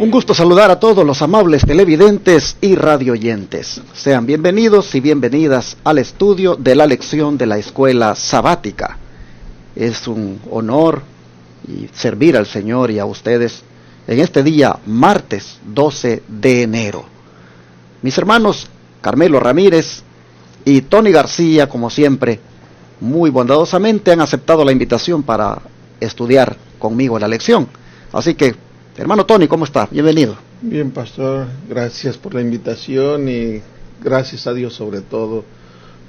Un gusto saludar a todos los amables televidentes y radioyentes. Sean bienvenidos y bienvenidas al estudio de la lección de la escuela sabática. Es un honor y servir al Señor y a ustedes en este día, martes 12 de enero. Mis hermanos Carmelo Ramírez y Tony García, como siempre, muy bondadosamente han aceptado la invitación para estudiar conmigo la lección. Así que, hermano Tony, ¿cómo está? Bienvenido. Bien, pastor, gracias por la invitación y gracias a Dios sobre todo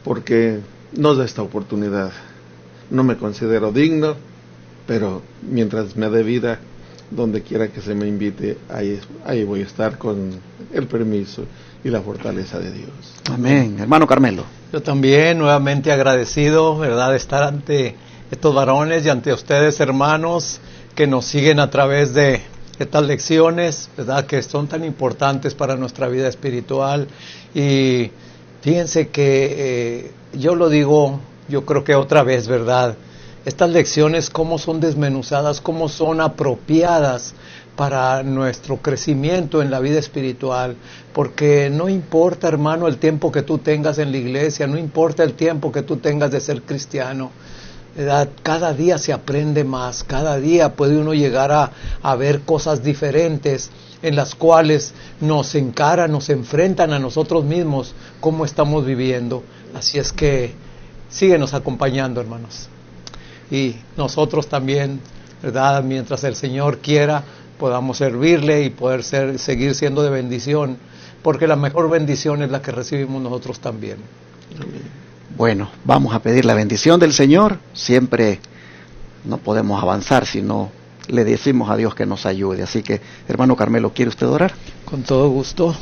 porque nos da esta oportunidad. No me considero digno, pero mientras me dé vida, donde quiera que se me invite, ahí voy a estar con el permiso y la fortaleza de Dios. Amén. Hermano Carmelo. Yo también, nuevamente agradecido, ¿verdad?, de estar ante estos varones y ante ustedes, hermanos, que nos siguen a través de estas lecciones, ¿verdad?, que son tan importantes para nuestra vida espiritual. Y fíjense que yo lo digo, yo creo que otra vez, ¿verdad?, estas lecciones cómo son desmenuzadas, cómo son apropiadas para nuestro crecimiento en la vida espiritual, porque no importa, hermano, el tiempo que tú tengas en la iglesia, no importa el tiempo que tú tengas de ser cristiano, ¿verdad? Cada día se aprende más, cada día puede uno llegar a ver cosas diferentes en las cuales nos encaran, nos enfrentan a nosotros mismos, cómo estamos viviendo. Así es que síguenos acompañando, hermanos. Y nosotros también, ¿verdad?, mientras el Señor quiera, podamos servirle y poder seguir siendo de bendición, porque la mejor bendición es la que recibimos nosotros también. Bueno, vamos a pedir la bendición del Señor. Siempre no podemos avanzar si no le decimos a Dios que nos ayude. Así que, hermano Carmelo, ¿quiere usted orar? Con todo gusto.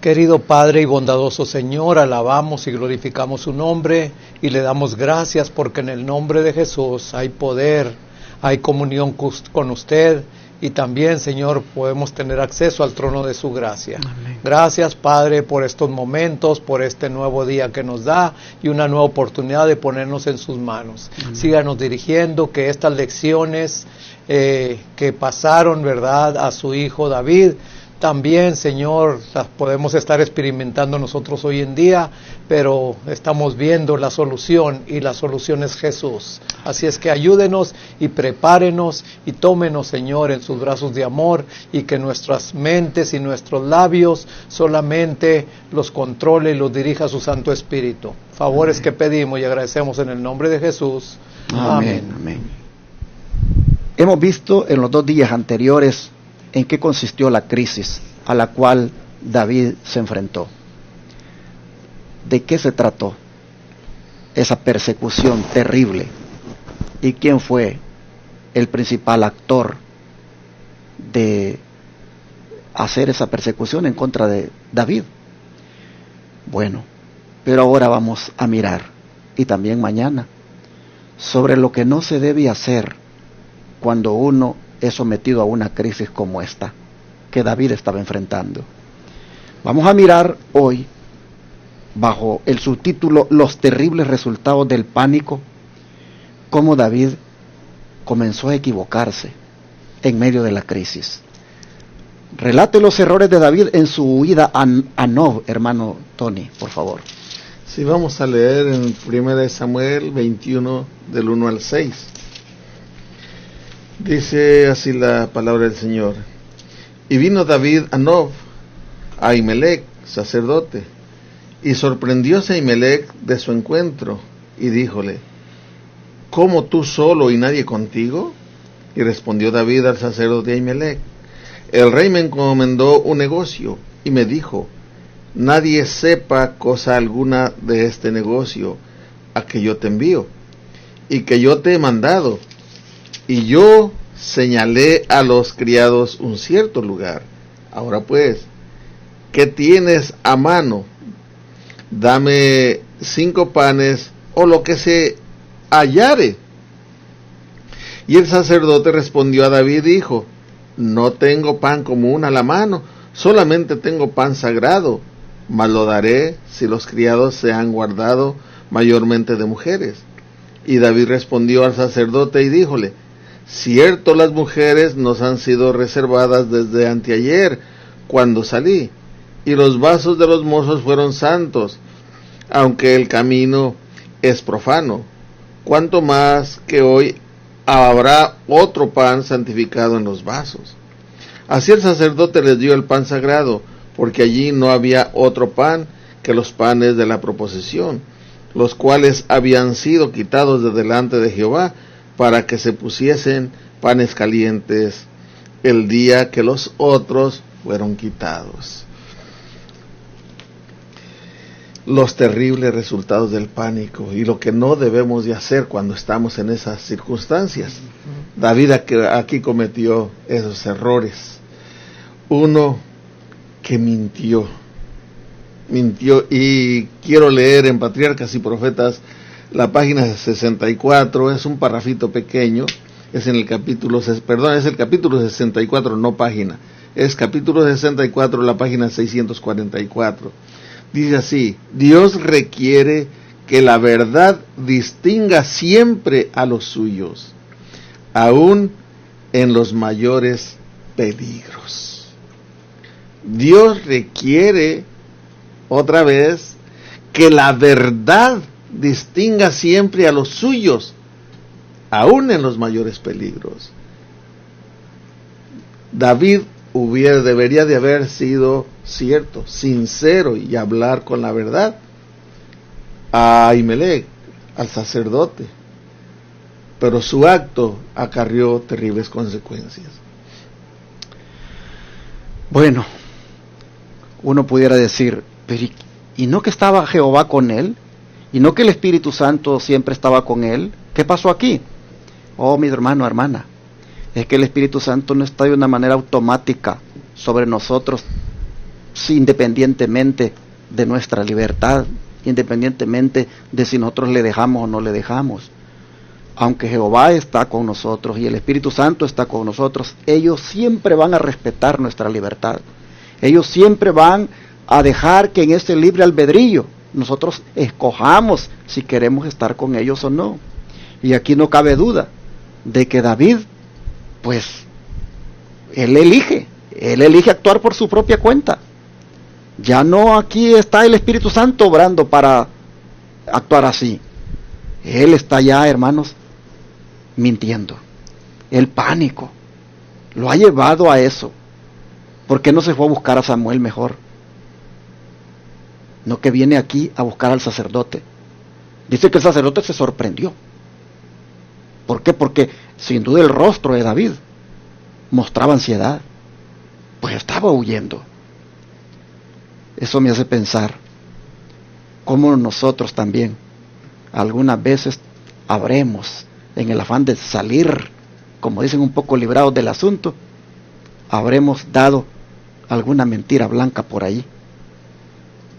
Querido Padre y bondadoso Señor, alabamos y glorificamos su nombre y le damos gracias porque en el nombre de Jesús hay poder, hay comunión con usted y también, Señor, podemos tener acceso al trono de su gracia. Amén. Gracias, Padre, por estos momentos, por este nuevo día que nos da y una nueva oportunidad de ponernos en sus manos. Amén. Síganos dirigiendo, que estas lecciones que pasaron, ¿verdad?, a su hijo David, también, Señor, las podemos estar experimentando nosotros hoy en día, pero estamos viendo la solución y la solución es Jesús. Así es que ayúdenos y prepárenos y tómenos, Señor, en sus brazos de amor y que nuestras mentes y nuestros labios solamente los controle y los dirija su Santo Espíritu. Favores Amén. Que pedimos y agradecemos en el nombre de Jesús. Amén. Amén. Hemos visto en los 2 días anteriores en qué consistió la crisis a la cual David se enfrentó. ¿De qué se trató esa persecución terrible? ¿Y quién fue el principal actor de hacer esa persecución en contra de David? Bueno, pero ahora vamos a mirar, y también mañana, sobre lo que no se debe hacer cuando uno es sometido a una crisis como esta que David estaba enfrentando. Vamos a mirar hoy, bajo el subtítulo Los terribles resultados del pánico, cómo David comenzó a equivocarse en medio de la crisis. Relate los errores de David en su huida a Nob, hermano Tony, por favor. Sí, vamos a leer en 1 Samuel 21, del 1 al 6. Dice así la palabra del Señor. Y vino David a Nob, a Ahimelech, sacerdote, y sorprendióse Ahimelech de su encuentro, y díjole: ¿Cómo tú solo y nadie contigo? Y respondió David al sacerdote Ahimelech: El rey me encomendó un negocio, y me dijo: nadie sepa cosa alguna de este negocio, a que yo te envío, y que yo te he mandado. Y yo señalé a los criados un cierto lugar. Ahora pues, ¿qué tienes a mano? Dame 5 panes o lo que se hallare. Y el sacerdote respondió a David y dijo: no tengo pan común a la mano, solamente tengo pan sagrado, mas lo daré si los criados se han guardado mayormente de mujeres. Y David respondió al sacerdote y díjole: cierto, las mujeres nos han sido reservadas desde anteayer, cuando salí, y los vasos de los mozos fueron santos, aunque el camino es profano. Cuanto más que hoy habrá otro pan santificado en los vasos. Así el sacerdote les dio el pan sagrado, porque allí no había otro pan que los panes de la proposición, los cuales habían sido quitados de delante de Jehová, para que se pusiesen panes calientes el día que los otros fueron quitados. Los terribles resultados del pánico y lo que no debemos de hacer cuando estamos en esas circunstancias. David aquí cometió esos errores. Uno, que mintió, y quiero leer en Patriarcas y Profetas la página 64, es un parrafito pequeño, es el capítulo 64, no página, es capítulo 64, la página 644. Dice así: Dios requiere que la verdad distinga siempre a los suyos, aún en los mayores peligros. Dios requiere, otra vez, que la verdad distinga siempre a los suyos, aún en los mayores peligros. David debería de haber sido cierto, sincero y hablar con la verdad a Ahimelech, al sacerdote, pero su acto acarrió terribles consecuencias. Bueno, uno pudiera decir, pero ¿y no que estaba Jehová con él? ¿Y no que el Espíritu Santo siempre estaba con él? ¿Qué pasó aquí? Oh, mi hermano, hermana, es que el Espíritu Santo no está de una manera automática sobre nosotros, independientemente de nuestra libertad, independientemente de si nosotros le dejamos o no le dejamos. Aunque Jehová está con nosotros y el Espíritu Santo está con nosotros, ellos siempre van a respetar nuestra libertad. Ellos siempre van a dejar que en ese libre albedrío nosotros escojamos si queremos estar con ellos o no. Y aquí no cabe duda de que David, pues, él elige actuar por su propia cuenta. Ya no aquí está el Espíritu Santo obrando para actuar así. Él está ya, hermanos, mintiendo. El pánico lo ha llevado a eso. ¿Por qué no se fue a buscar a Samuel mejor? No, que viene aquí a buscar al sacerdote. Dice que el sacerdote se sorprendió. ¿Por qué? Porque sin duda el rostro de David mostraba ansiedad. Pues estaba huyendo. Eso me hace pensar cómo nosotros también algunas veces habremos, en el afán de salir, como dicen, un poco librados del asunto, habremos dado alguna mentira blanca por ahí,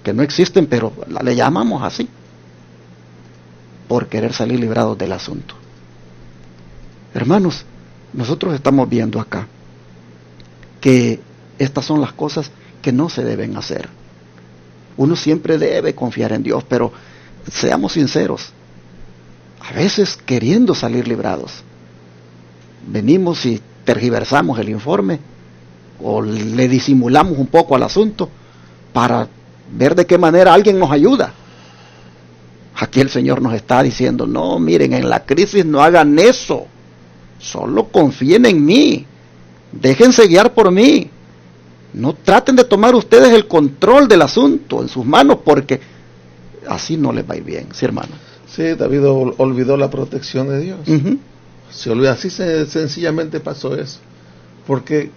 que no existen, pero le llamamos así, por querer salir librados del asunto. Hermanos, nosotros estamos viendo acá que estas son las cosas que no se deben hacer. Uno siempre debe confiar en Dios, pero seamos sinceros, a veces queriendo salir librados, venimos y tergiversamos el informe o le disimulamos un poco al asunto para ver de qué manera alguien nos ayuda. Aquí el Señor nos está diciendo: no, miren, en la crisis no hagan eso, solo confíen en mí, déjense guiar por mí, no traten de tomar ustedes el control del asunto en sus manos, porque así no les va a ir bien. Sí, hermano. Sí, David olvidó la protección de Dios. Se olvidó, así sencillamente pasó eso, porque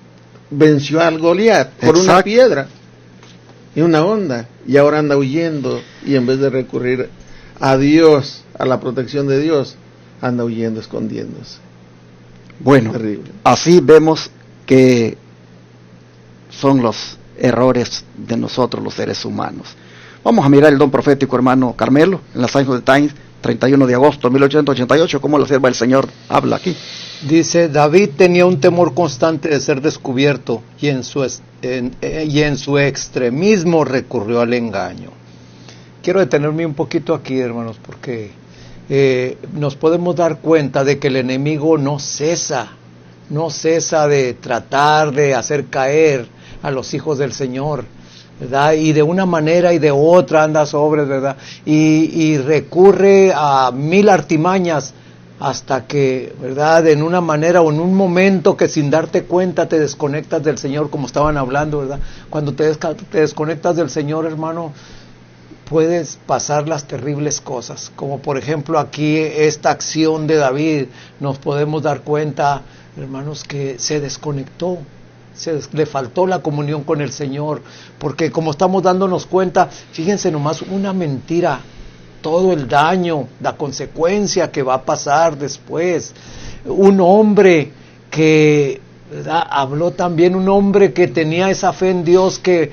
venció al Goliat por una piedra y una onda, y ahora anda huyendo, y en vez de recurrir a Dios, a la protección de Dios, anda huyendo, escondiéndose. Bueno, terrible. Así vemos que son los errores de nosotros los seres humanos. Vamos a mirar el don profético, hermano Carmelo, en la Signs of the Times, 31 de agosto de 1888, cómo la sierva del Señor habla aquí. Dice: David tenía un temor constante de ser descubierto y en su extremismo recurrió al engaño. Quiero detenerme un poquito aquí, hermanos, porque nos podemos dar cuenta de que el enemigo no cesa de tratar de hacer caer a los hijos del Señor, ¿verdad? Y de una manera y de otra anda sobre, ¿verdad? Y recurre a 1000 artimañas hasta que, ¿verdad? En una manera o en un momento que sin darte cuenta te desconectas del Señor, como estaban hablando, ¿verdad? Cuando te desconectas del Señor, hermano, puedes pasar las terribles cosas, como por ejemplo aquí esta acción de David, nos podemos dar cuenta, hermanos, que se desconectó, le faltó la comunión con el Señor, porque como estamos dándonos cuenta, fíjense nomás, una mentira, todo el daño, la consecuencia que va a pasar después. Un hombre que, ¿verdad?, habló también, un hombre que tenía esa fe en Dios, que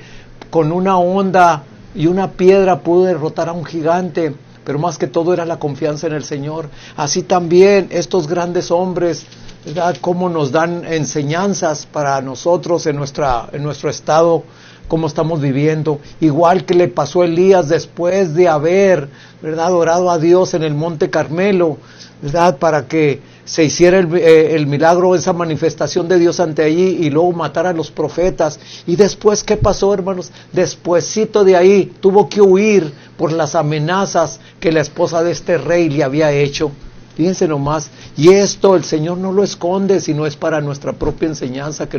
con una onda y una piedra pudo derrotar a un gigante, pero más que todo era la confianza en el Señor. Así también estos grandes hombres, ¿verdad?, cómo nos dan enseñanzas para nosotros en nuestro estado, cómo estamos viviendo. Igual que le pasó a Elías después de haber, ¿verdad?, adorado a Dios en el Monte Carmelo, ¿verdad?, para que se hiciera el milagro, esa manifestación de Dios ante allí, y luego matar a los profetas. Y después, ¿qué pasó, hermanos? Despuésito de ahí tuvo que huir por las amenazas que la esposa de este rey le había hecho. Fíjense nomás, y esto el Señor no lo esconde, sino es para nuestra propia enseñanza,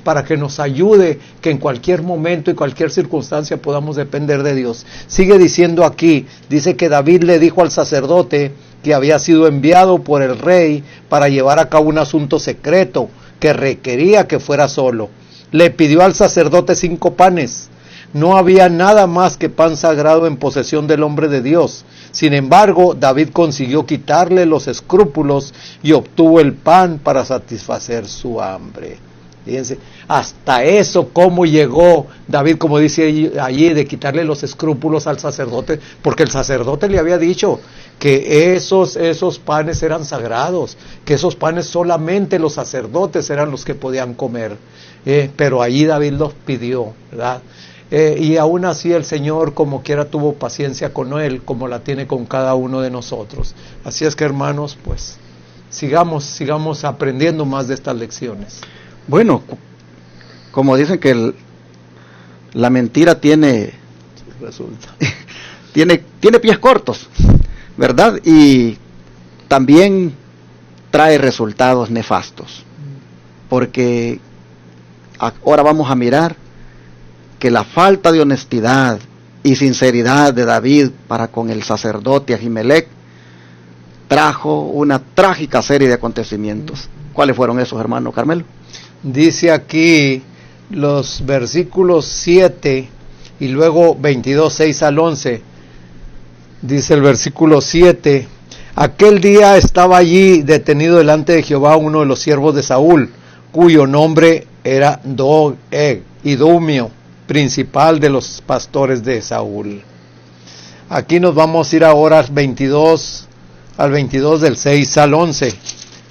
para que nos ayude, que en cualquier momento y cualquier circunstancia podamos depender de Dios. Sigue diciendo aquí, dice que David le dijo al sacerdote que había sido enviado por el rey para llevar a cabo un asunto secreto que requería que fuera solo. Le pidió al sacerdote 5 panes. No había nada más que pan sagrado en posesión del hombre de Dios. Sin embargo, David consiguió quitarle los escrúpulos y obtuvo el pan para satisfacer su hambre. Fíjense, hasta eso cómo llegó David, como dice allí, de quitarle los escrúpulos al sacerdote, porque el sacerdote le había dicho que esos panes eran sagrados, que esos panes solamente los sacerdotes eran los que podían comer, pero allí David los pidió, ¿verdad? Y aún así el Señor, como quiera, tuvo paciencia con él, como la tiene con cada uno de nosotros. Así es que, hermanos, pues sigamos aprendiendo más de estas lecciones. Bueno, como dicen que la mentira tiene pies cortos, ¿verdad? Y también trae resultados nefastos, porque ahora vamos a mirar que la falta de honestidad y sinceridad de David para con el sacerdote Ahimelech trajo una trágica serie de acontecimientos. ¿Cuáles fueron esos, hermano Carmelo? Dice aquí los versículos 7 y luego 22, 6 al 11. Dice el versículo 7: aquel día estaba allí detenido delante de Jehová uno de los siervos de Saúl, cuyo nombre era Doeg, idumeo, principal de los pastores de Saúl. Aquí nos vamos a ir ahora al 22 del 6 al 11,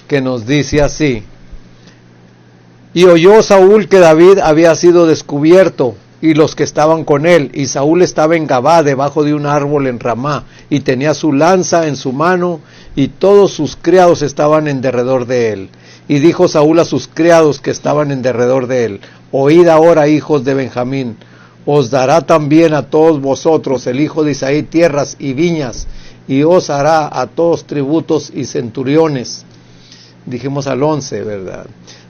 que nos dice así: y oyó Saúl que David había sido descubierto, y los que estaban con él, y Saúl estaba en Gabá, debajo de un árbol en Ramá, y tenía su lanza en su mano, y todos sus criados estaban en derredor de él. Y dijo Saúl a sus criados que estaban en derredor de él: oíd ahora, hijos de Benjamín, os dará también a todos vosotros el hijo de Isaí tierras y viñas, y os hará a todos tributos y centuriones. Dijimos al 11, ¿verdad?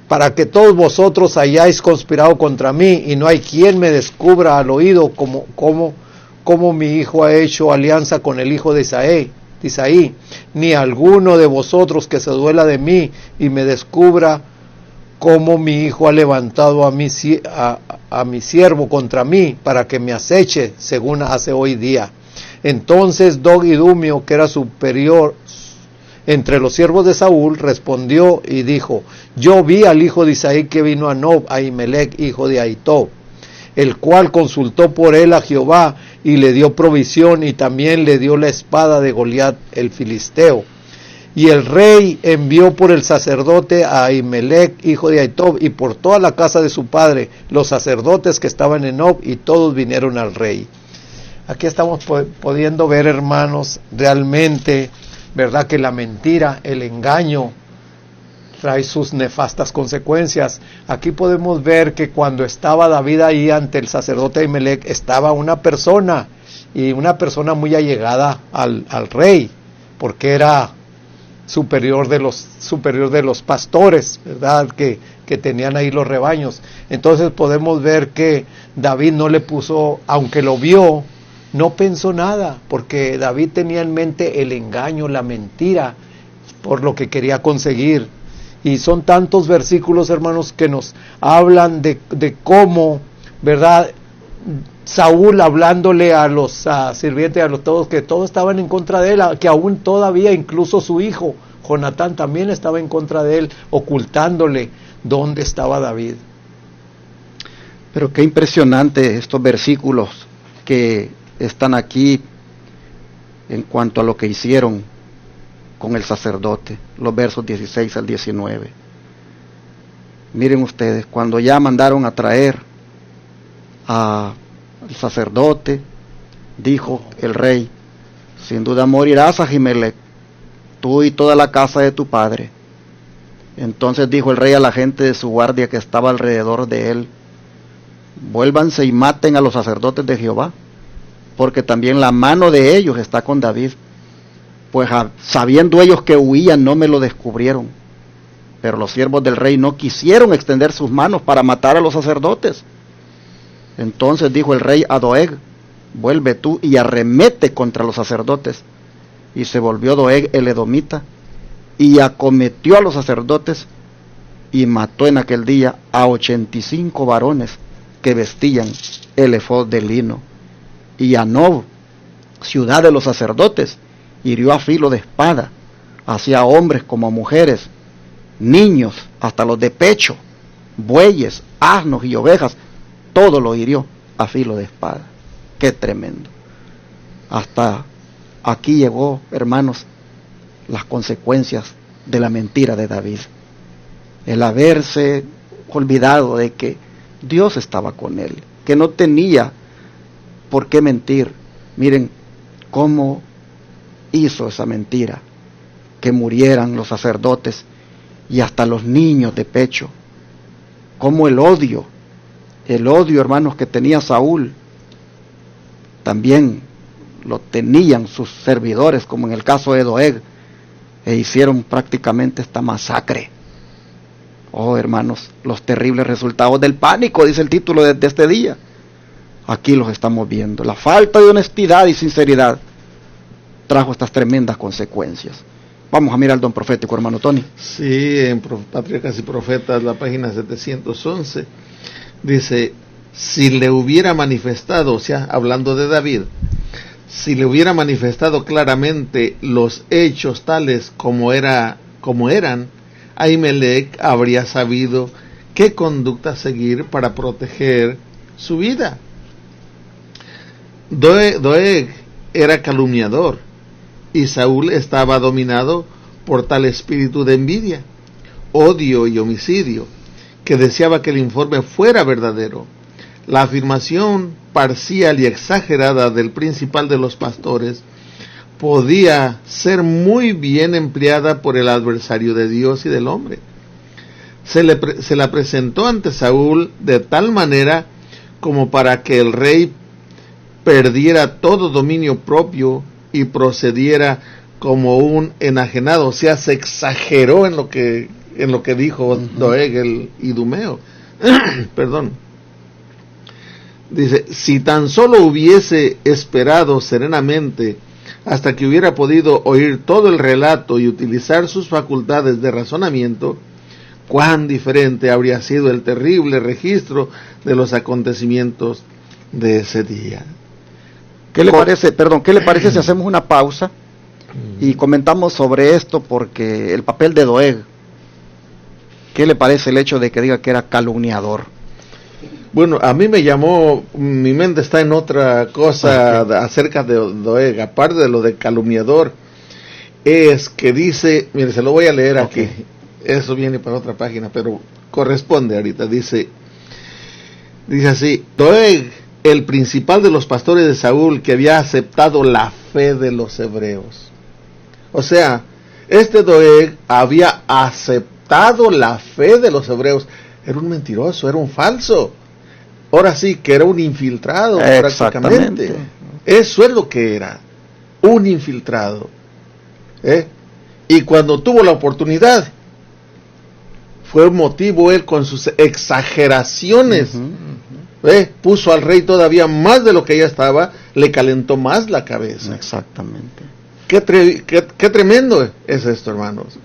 Para que todos vosotros hayáis conspirado contra mí, y no hay quien me descubra al oído como mi hijo ha hecho alianza con el hijo de Isaí, ni alguno de vosotros que se duela de mí y me descubra cómo mi hijo ha levantado a mi siervo contra mí, para que me aceche, según hace hoy día. Entonces Doeg idumeo, que era superior entre los siervos de Saúl, respondió y dijo: yo vi al hijo de Isaí que vino a Nob, a Ahimelech, hijo de Ahitob, el cual consultó por él a Jehová, y le dio provisión, y también le dio la espada de Goliat el filisteo. Y el rey envió por el sacerdote a Ahimelech, hijo de Ahitob, y por toda la casa de su padre, los sacerdotes que estaban en Nob, y todos vinieron al rey. Aquí estamos pudiendo ver, hermanos, realmente, ¿verdad?, que la mentira, el engaño, trae sus nefastas consecuencias. Aquí podemos ver que cuando estaba David ahí ante el sacerdote Ahimelech, estaba una persona, y una persona muy allegada al rey, porque era superior de los pastores, ¿verdad?, que tenían ahí los rebaños. Entonces podemos ver que David no le puso, aunque lo vio, no pensó nada, porque David tenía en mente el engaño, la mentira, por lo que quería conseguir. Y son tantos versículos, hermanos, que nos hablan de cómo, ¿verdad?, Saúl hablándole a los sirvientes, a los todos, que todos estaban en contra de él, que aún todavía incluso su hijo Jonatán también estaba en contra de él, ocultándole dónde estaba David. Pero qué impresionante estos versículos que están aquí en cuanto a lo que hicieron con el sacerdote, los versos 16 al 19. Miren ustedes, cuando ya mandaron a traer al sacerdote, dijo el rey: sin duda morirás, Ahimelech, tú y toda la casa de tu padre. Entonces dijo el rey a la gente de su guardia que estaba alrededor de él: vuélvanse y maten a los sacerdotes de Jehová, porque también la mano de ellos está con David, pues sabiendo ellos que huían no me lo descubrieron. Pero los siervos del rey no quisieron extender sus manos para matar a los sacerdotes. Entonces dijo el rey a Doeg: vuelve tú y arremete contra los sacerdotes. Y se volvió Doeg el edomita y acometió a los sacerdotes y mató en aquel día a 85 varones que vestían el efod de lino. Y a Nob, ciudad de los sacerdotes, hirió a filo de espada, hacia hombres como mujeres, niños, hasta los de pecho, bueyes, asnos y ovejas, todo lo hirió a filo de espada. Qué tremendo. Hasta aquí llegó, hermanos, las consecuencias de la mentira de David. El haberse olvidado de que Dios estaba con él, que no tenía por qué mentir. Miren cómo hizo esa mentira, que murieran los sacerdotes y hasta los niños de pecho. Cómo el odio, hermanos, que tenía Saúl, también lo tenían sus servidores, como en el caso de Doeg, e hicieron prácticamente esta masacre. Oh, hermanos, los terribles resultados del pánico, dice el título de este día. Aquí los estamos viendo. La falta de honestidad y sinceridad trajo estas tremendas consecuencias. Vamos a mirar al don profético, hermano Tony. Sí, en Patriarcas y Profetas, la página 711, dice: si le hubiera manifestado, o sea, hablando de David, si le hubiera manifestado claramente los hechos tales como eran, Ahimelech habría sabido qué conducta seguir para proteger su vida. Doeg era calumniador y Saúl estaba dominado por tal espíritu de envidia, odio y homicidio, que deseaba que el informe fuera verdadero. La afirmación parcial y exagerada del principal de los pastores podía ser muy bien empleada por el adversario de Dios y del hombre. Se la presentó ante Saúl de tal manera como para que el rey perdiera todo dominio propio y procediera como un enajenado. O sea, se exageró en lo que dijo Doeg el idumeo. Perdón. Dice: si tan solo hubiese esperado serenamente hasta que hubiera podido oír todo el relato y utilizar sus facultades de razonamiento, cuán diferente habría sido el terrible registro de los acontecimientos de ese día. ¿Qué le parece si hacemos una pausa y comentamos sobre esto? Porque el papel de Doeg, ¿qué le parece el hecho de que diga que era calumniador? Bueno, a mí me llamó, mi mente está en otra cosa acerca de Doeg, aparte de lo de calumniador, es que dice, mire, se lo voy a leer aquí, eso viene para otra página, pero corresponde ahorita, dice así: Doeg el principal de los pastores de Saúl, que había aceptado la fe de los hebreos. O sea, este Doeg había aceptado la fe de los hebreos. Era un mentiroso, era un falso. Ahora sí, que era un infiltrado prácticamente. Eso es lo que era, un infiltrado. Y cuando tuvo la oportunidad, fue motivo él con sus exageraciones. Puso al rey todavía más de lo que ya estaba, le calentó más la cabeza. Exactamente. Qué tremendo es esto, hermanos.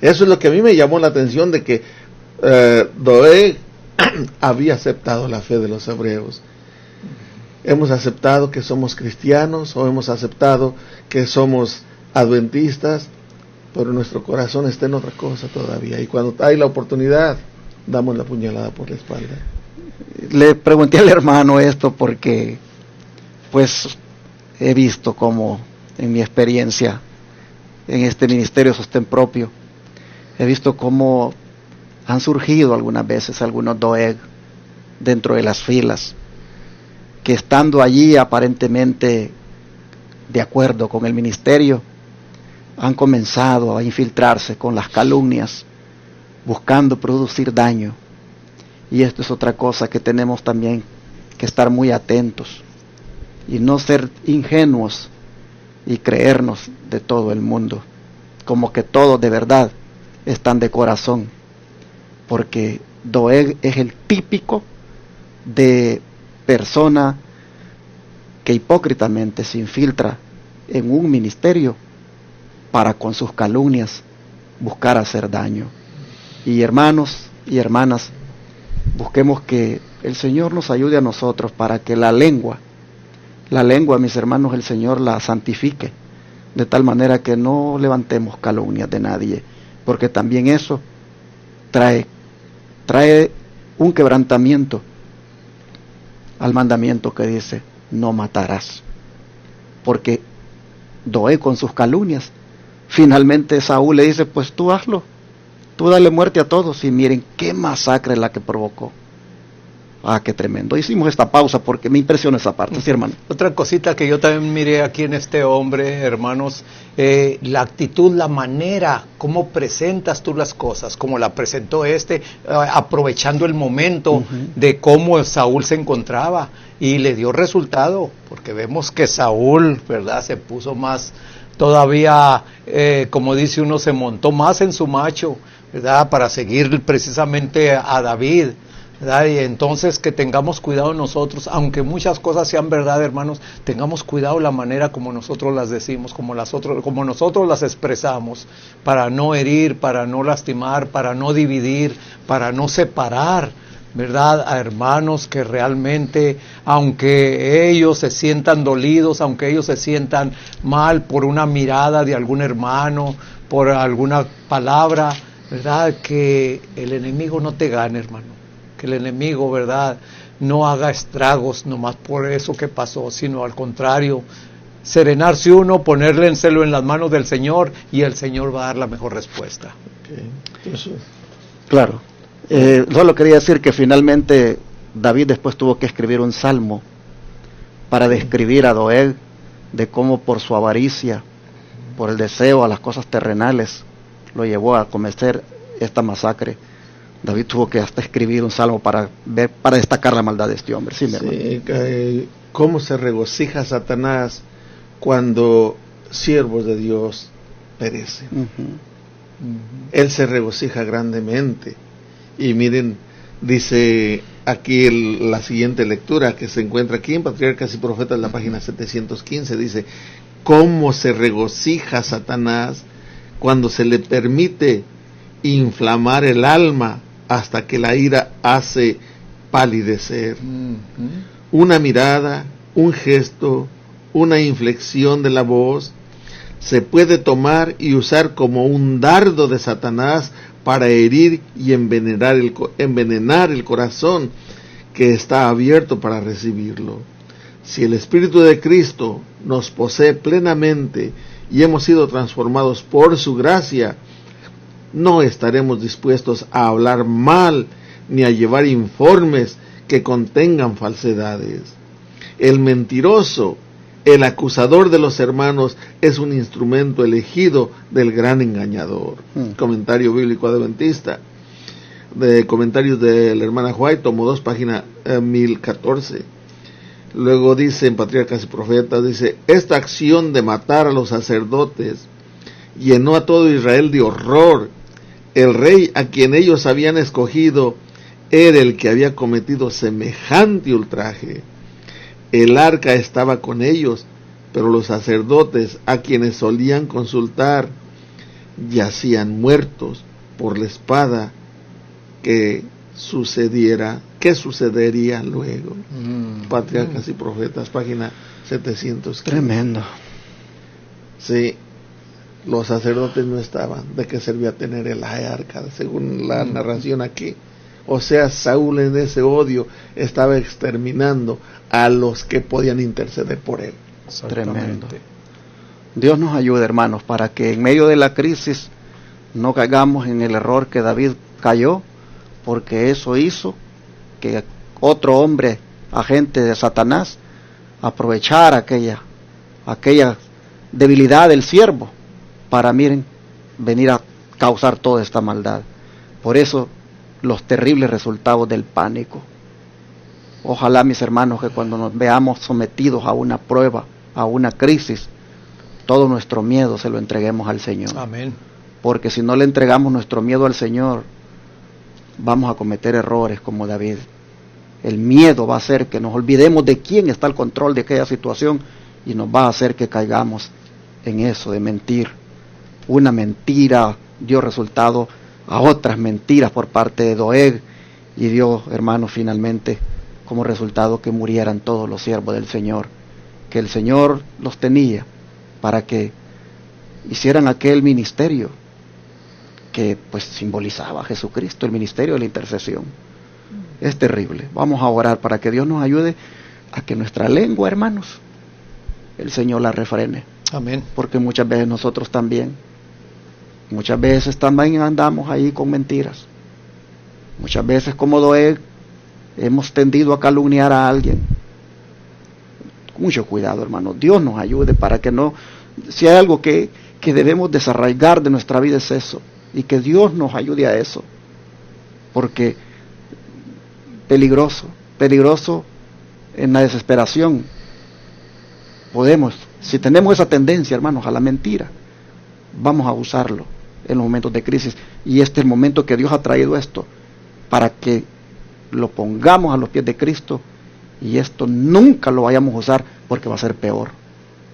Eso es lo que a mí me llamó la atención, de que Doeg había aceptado la fe de los hebreos. Hemos aceptado que somos cristianos, o hemos aceptado que somos adventistas, pero nuestro corazón está en otra cosa todavía. Y cuando hay la oportunidad, damos la puñalada por la espalda. Le pregunté al hermano esto porque, pues, he visto como en mi experiencia en este ministerio Sostén Propio, he visto cómo han surgido algunas veces algunos Doeg dentro de las filas, que estando allí aparentemente de acuerdo con el ministerio, han comenzado a infiltrarse con las calumnias, buscando producir daño. Y esto es otra cosa que tenemos también que estar muy atentos y no ser ingenuos y creernos de todo el mundo, como que todos de verdad están de corazón, porque Doeg es el típico de persona que hipócritamente se infiltra en un ministerio para con sus calumnias buscar hacer daño. Y hermanos y hermanas, busquemos que el Señor nos ayude a nosotros para que la lengua, mis hermanos, el Señor la santifique, de tal manera que no levantemos calumnias de nadie, porque también eso trae un quebrantamiento al mandamiento que dice, no matarás. Porque Doeg con sus calumnias, finalmente Saúl le dice, pues tú hazlo, tú dale muerte a todos, y miren qué masacre la que provocó. Qué tremendo. Hicimos esta pausa porque me impresiona esa parte, sí, hermano. Otra cosita que yo también miré aquí en este hombre, hermanos, la actitud, la manera, cómo presentas tú las cosas, como la presentó aprovechando el momento de cómo Saúl se encontraba, y le dio resultado, porque vemos que Saúl, ¿verdad?, se puso más, todavía, como dice uno, se montó más en su macho, ¿verdad?, para seguir precisamente a David, ¿verdad? Y entonces que tengamos cuidado nosotros, aunque muchas cosas sean verdad, hermanos, tengamos cuidado la manera como nosotros las decimos, como nosotros las expresamos, para no herir, para no lastimar, para no dividir, para no separar, ¿verdad?, a hermanos que realmente, aunque ellos se sientan dolidos, aunque ellos se sientan mal por una mirada de algún hermano, por alguna palabra, ¿verdad?, que el enemigo no te gane, hermano. Que el enemigo, ¿verdad?, no haga estragos nomás por eso que pasó, sino al contrario, serenarse uno, ponerle en celo en las manos del Señor, y el Señor va a dar la mejor respuesta. Eso. Claro. Solo quería decir que finalmente David después tuvo que escribir un salmo para describir a Doeg, de cómo por su avaricia, por el deseo a las cosas terrenales, lo llevó a cometer esta masacre. David tuvo que hasta escribir un salmo para destacar la maldad de este hombre. Sí, cómo se regocija Satanás cuando siervos de Dios perecen. Él se regocija grandemente. Y miren, dice aquí la siguiente lectura que se encuentra aquí en Patriarcas y Profetas, la página 715, dice, cómo se regocija Satanás cuando se le permite inflamar el alma hasta que la ira hace palidecer. Una mirada, un gesto, una inflexión de la voz se puede tomar y usar como un dardo de Satanás para herir y envenenar el corazón que está abierto para recibirlo. Si el Espíritu de Cristo nos posee plenamente y hemos sido transformados por su gracia, no estaremos dispuestos a hablar mal ni a llevar informes que contengan falsedades. El mentiroso, el acusador de los hermanos, es un instrumento elegido del gran engañador. Comentario bíblico adventista. De comentarios de la hermana White, tomo 2, página 1014. Luego dice en Patriarcas y Profetas, dice: esta acción de matar a los sacerdotes llenó a todo Israel de horror. El rey a quien ellos habían escogido era el que había cometido semejante ultraje. El arca estaba con ellos, pero los sacerdotes a quienes solían consultar yacían muertos por la espada. ¿Qué sucedería luego? Patriarcas y Profetas, página 700. Tremendo. Sí, los sacerdotes no estaban. ¿De qué servía tener el arca? Según la narración aquí. O sea, Saúl en ese odio estaba exterminando a los que podían interceder por él. Tremendo. Dios nos ayude, hermanos, para que en medio de la crisis no caigamos en el error que David cayó, porque eso hizo que otro hombre, agente de Satanás, aprovechara aquella debilidad del siervo para, miren, venir a causar toda esta maldad. Por eso, los terribles resultados del pánico. Ojalá, mis hermanos, que cuando nos veamos sometidos a una prueba, a una crisis, todo nuestro miedo se lo entreguemos al Señor. Amén. Porque si no le entregamos nuestro miedo al Señor, vamos a cometer errores como David. El miedo va a hacer que nos olvidemos de quién está al control de aquella situación y nos va a hacer que caigamos en eso de mentir. Una mentira dio resultado a otras mentiras por parte de Doeg y dio, hermanos, finalmente como resultado que murieran todos los siervos del Señor, que el Señor los tenía para que hicieran aquel ministerio que pues simbolizaba a Jesucristo, el ministerio de la intercesión. Es terrible. Vamos a orar para que Dios nos ayude a que nuestra lengua, hermanos, el Señor la refrene. Amén. Porque muchas veces nosotros también andamos ahí con mentiras. Muchas veces, como Doeg, hemos tendido a calumniar a alguien. Mucho cuidado, hermanos. Dios nos ayude para que no, si hay algo que debemos desarraigar de nuestra vida es eso, y que Dios nos ayude a eso, porque peligroso en la desesperación. Si tenemos esa tendencia, hermanos, a la mentira, vamos a usarlo en los momentos de crisis, y este es el momento que Dios ha traído esto, para que lo pongamos a los pies de Cristo, y esto nunca lo vayamos a usar, porque va a ser peor.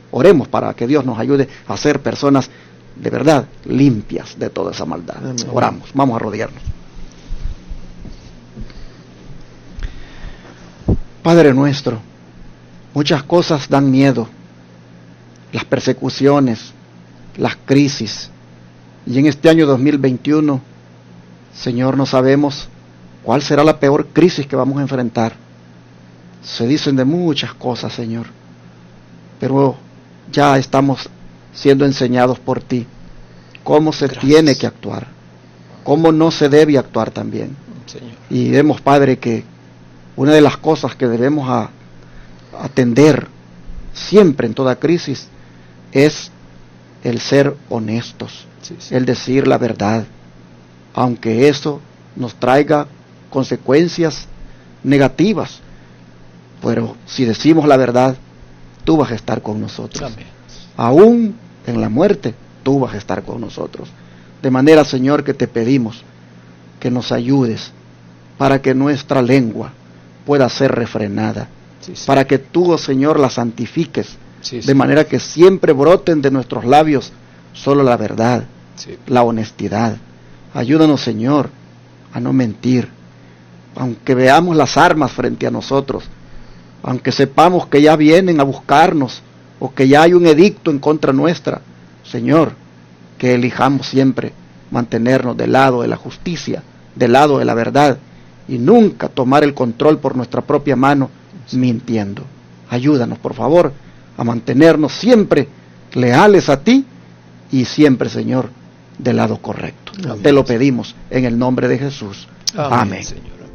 Oremos para que Dios nos ayude a ser personas de verdad limpias de toda esa maldad. Amén. Oramos, vamos a arrodillarnos. Padre nuestro, muchas cosas dan miedo, las persecuciones, las crisis, y en este año 2021, Señor, no sabemos cuál será la peor crisis que vamos a enfrentar. Se dicen de muchas cosas, Señor, pero ya estamos siendo enseñados por ti cómo se tiene que actuar, cómo no se debe actuar también. Señor. Y vemos, Padre, que una de las cosas que debemos atender siempre en toda crisis es el ser honestos, el decir la verdad, aunque eso nos traiga consecuencias negativas. Pero si decimos la verdad, tú vas a estar con nosotros. Amén. Aún en la muerte, tú vas a estar con nosotros. De manera, Señor, que te pedimos que nos ayudes para que nuestra lengua pueda ser refrenada, para que tú, oh Señor, la santifiques, de manera que siempre broten de nuestros labios solo la verdad, la honestidad. Ayúdanos, Señor, a no mentir, aunque veamos las armas frente a nosotros, aunque sepamos que ya vienen a buscarnos, o que ya hay un edicto en contra nuestra. Señor, que elijamos siempre mantenernos del lado de la justicia, del lado de la verdad, y nunca tomar el control por nuestra propia mano, mintiendo. Ayúdanos, por favor, a mantenernos siempre leales a ti, y siempre, Señor, del lado correcto. Amén. Te lo pedimos en el nombre de Jesús. Amén. Amén. Señor.